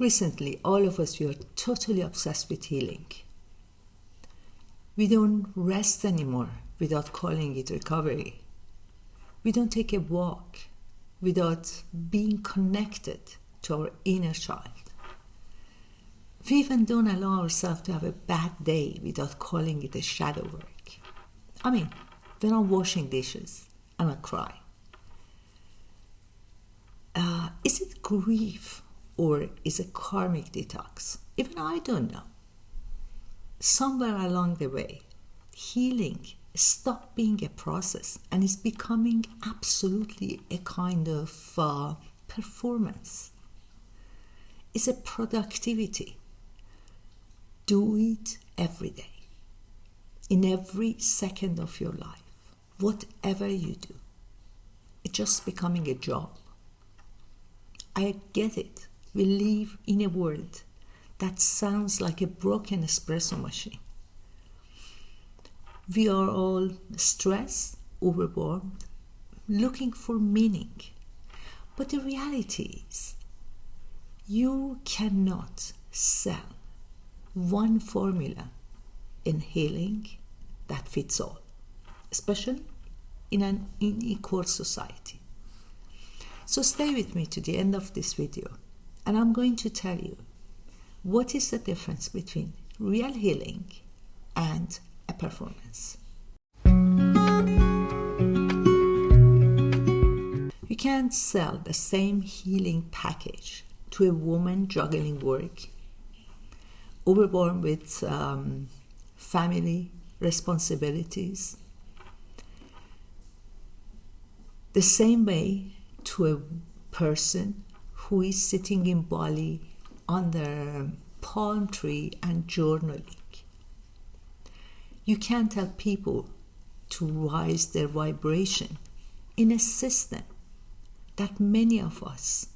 Recently, all of us, we are totally obsessed with healing. We don't rest anymore without calling it recovery. We don't take a walk without being connected to our inner child. We even don't allow ourselves to have a bad day without calling it a shadow work. I mean, when I'm washing dishes and I cry, is it grief or is it karmic detox? Even I don't know. Somewhere along the way, healing stopped being a process and is becoming absolutely a kind of performance. It's a productivity. Do it every day, in every second of your life, whatever you do. It's just becoming a job. I get it. We live in a world that sounds like a broken espresso machine. We are all stressed, overwhelmed, looking for meaning. But the reality is, you cannot sell one formula in healing that fits all, especially in an unequal society. So stay with me to the end of this video, and I'm going to tell you what is the difference between real healing and a performance. You can't sell the same healing package to a woman juggling work, overwhelmed with family responsibilities, the same way to a person who is sitting in Bali under a palm tree and journaling. You can't tell people to rise their vibration in a system that many of us,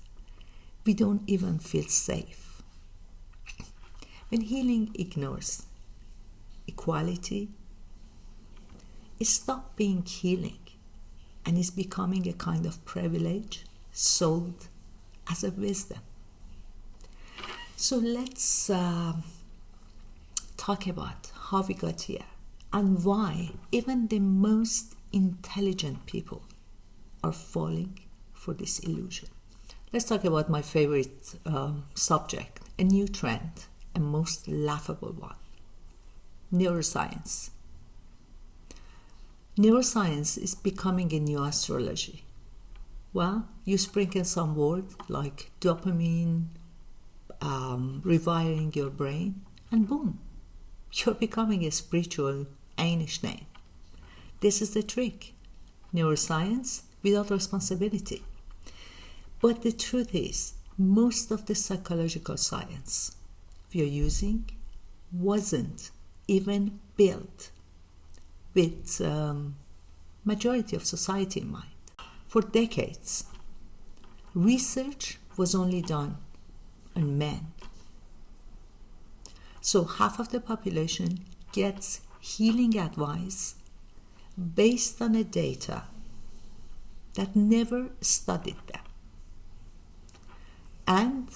we don't even feel safe. When healing ignores equality, it stops being healing and is becoming a kind of privilege sold as a wisdom. So let's talk about how we got here and why even the most intelligent people are falling for this illusion. Let's talk about my favorite subject, a new trend, a most laughable one: neuroscience. Neuroscience is becoming a new astrology. Well, you sprinkle some words like dopamine, rewiring your brain, and boom, you're becoming a spiritual Einstein. This is the trick. Neuroscience without responsibility. But the truth is, most of the psychological science we are using wasn't even built with majority of society in mind. For decades, research was only done on men. So half of the population gets healing advice based on a data that never studied them. And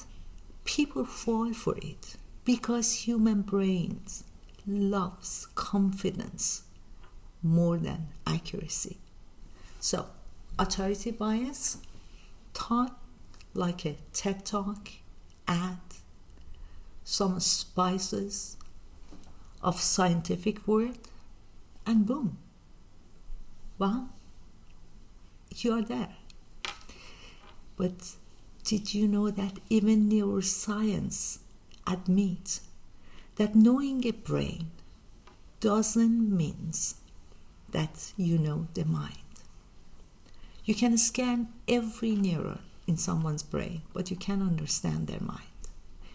people fall for it because human brains loves confidence more than accuracy. So, authority bias taught like a TED Talk, add some spices of scientific word, and boom. Well, you are there. But did you know that even neuroscience admits that knowing a brain doesn't mean that you know the mind? You can scan every neuron in someone's brain, but you can't understand their mind.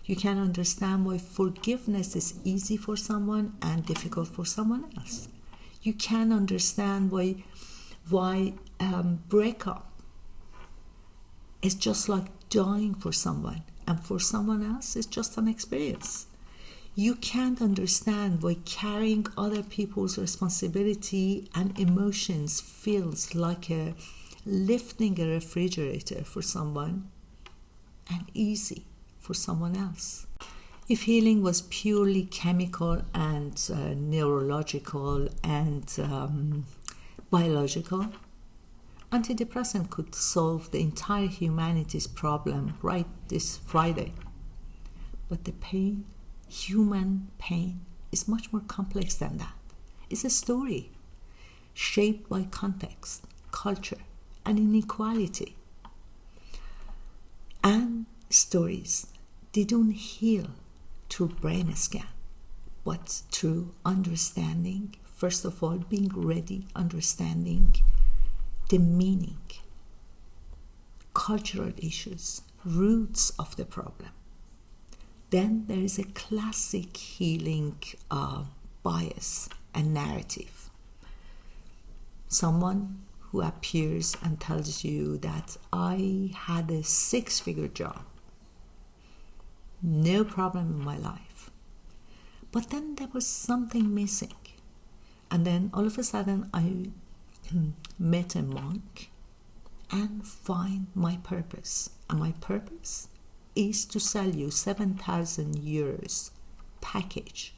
You can't understand why forgiveness is easy for someone and difficult for someone else. You can't understand why breakup is just like dying for someone, and for someone else it's just an experience. You can't understand why carrying other people's responsibility and emotions feels like lifting a refrigerator for someone and easy for someone else. If healing was purely chemical and neurological and biological, antidepressant could solve the entire humanity's problem right this Friday. But the pain, human pain, is much more complex than that. It's a story shaped by context, culture, and inequality. And stories, they don't heal through brain scan, but through understanding, first of all, being ready, understanding the meaning, cultural issues, roots of the problem. Then there is a classic healing bias and narrative. Someone who appears and tells you that I had a 6-figure job, no problem in my life, but then there was something missing. And then all of a sudden I met a monk and find my purpose. And my purpose is to sell you 7,000 euros package,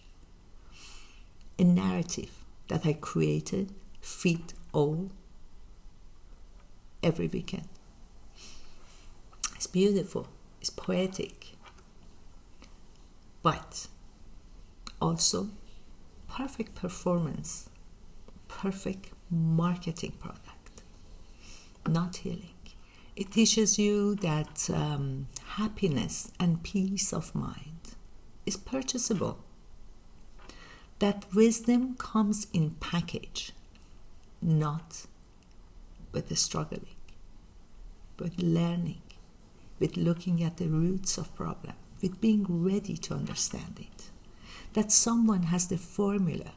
a narrative that I created, feed all, every weekend. It's beautiful, it's poetic, but also perfect performance, perfect marketing product, not healing. It teaches you that happiness and peace of mind is purchasable, that wisdom comes in package, not with the struggling, with learning, with looking at the roots of problem, with being ready to understand it, that someone has the formula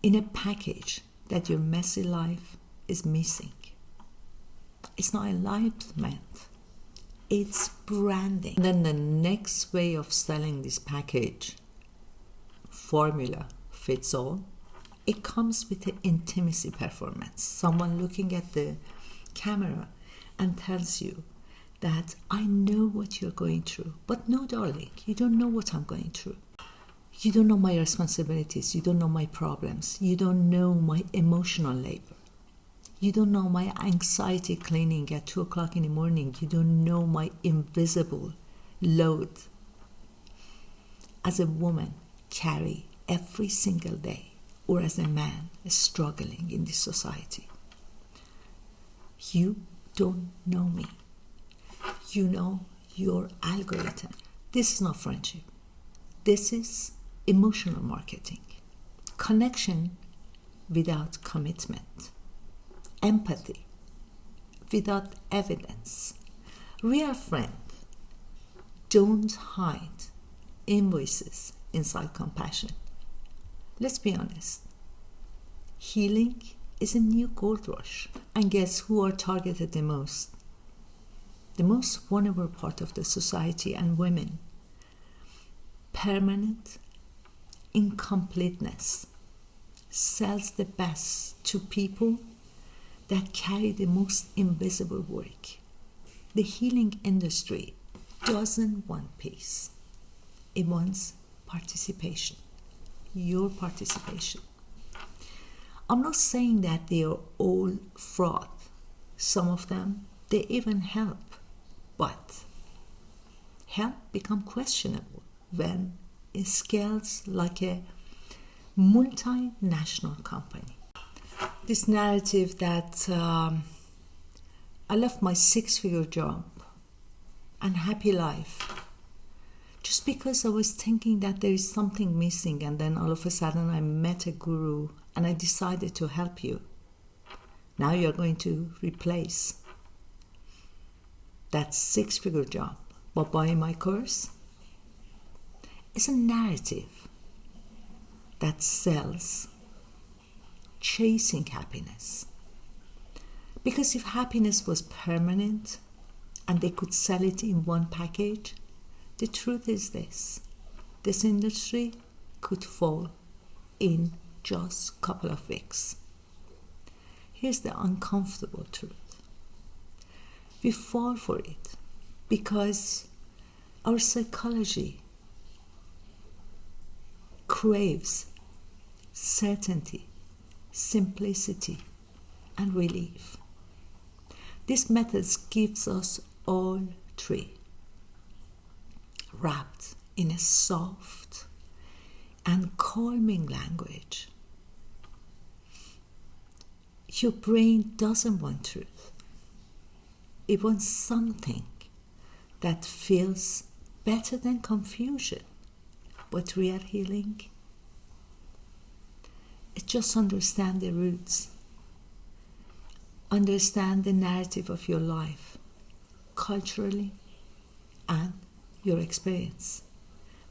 in a package that your messy life is missing. It's not enlightenment, it's branding. Then the next way of selling this package, formula fits all, it comes with the intimacy performance. Someone looking at the camera and tells you that I know what you're going through, but no, darling, you don't know what I'm going through. You don't know my responsibilities, you don't know my problems, you don't know my emotional labor. You don't know my anxiety cleaning at 2 o'clock in the morning. You don't know my invisible load as a woman carry every single day, or as a man struggling in this society. You don't know me. You know your algorithm. This is not friendship. This is emotional marketing. Connection without commitment. Empathy without evidence. Real friend don't hide invoices inside compassion. Let's be honest. Healing is a new gold rush. And guess who are targeted the most? The most vulnerable part of the society, and women. Permanent incompleteness sells the best to people that carry the most invisible work. The healing industry doesn't want peace. It wants participation. Your participation. I'm not saying that they are all fraud. Some of them, they even help. But help become questionable when it scales like a multinational company. This narrative that I left my 6-figure job and happy life just because I was thinking that there is something missing, and then all of a sudden I met a guru and I decided to help you. Now you're going to replace that 6-figure job by buying my course. It's a narrative that sells chasing happiness. Because if happiness was permanent and they could sell it in one package, the truth is this industry could fall in just a couple of weeks. Here's the uncomfortable truth. We fall for it because our psychology craves certainty, simplicity, and relief. This method gives us all three, wrapped in a soft and calming language. Your brain doesn't want truth. It wants something that feels better than confusion. But real healing is just understand the roots. Understand the narrative of your life, culturally, and your experience.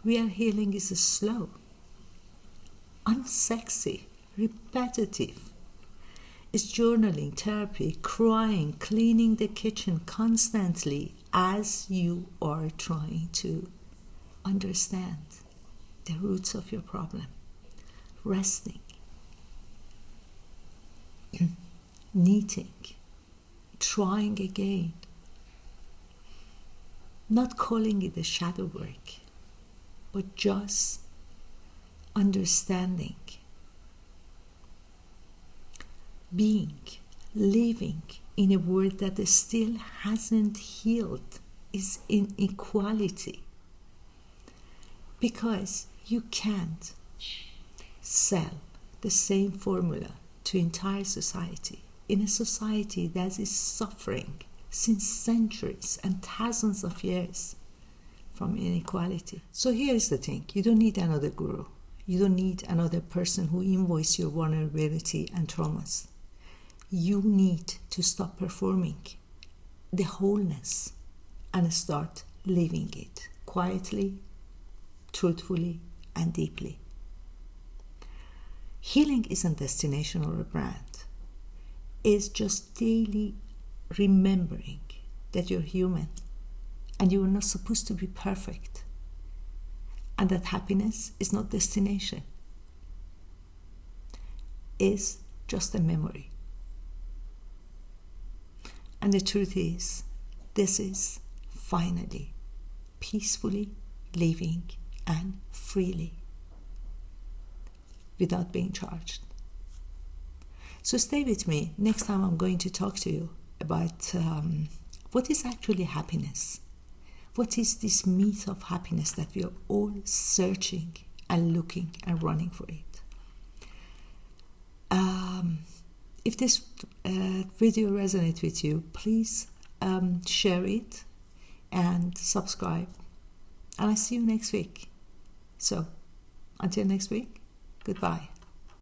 Real healing is slow, unsexy, repetitive. It's journaling, therapy, crying, cleaning the kitchen constantly as you are trying to understand the roots of your problem. Resting, knitting, trying again. Not calling it a shadow work, but just understanding. Being, living in a world that still hasn't healed is inequality. Because you can't sell the same formula to entire society in a society that is suffering since centuries and thousands of years from inequality. So here's the thing, you don't need another guru. You don't need another person who invoices your vulnerability and traumas. You need to stop performing the wholeness and start living it quietly, truthfully, and deeply. Healing isn't a destination or a brand. It's just daily remembering that you're human and you are not supposed to be perfect, and that happiness is not destination. It's just a memory. And the truth is, this is finally peacefully living and freely without being charged. So stay with me. Next time I'm going to talk to you about what is actually happiness. What is this myth of happiness that we are all searching and looking and running for it? If this video resonates with you, please share it and subscribe. And I see you next week. So, until next week, goodbye.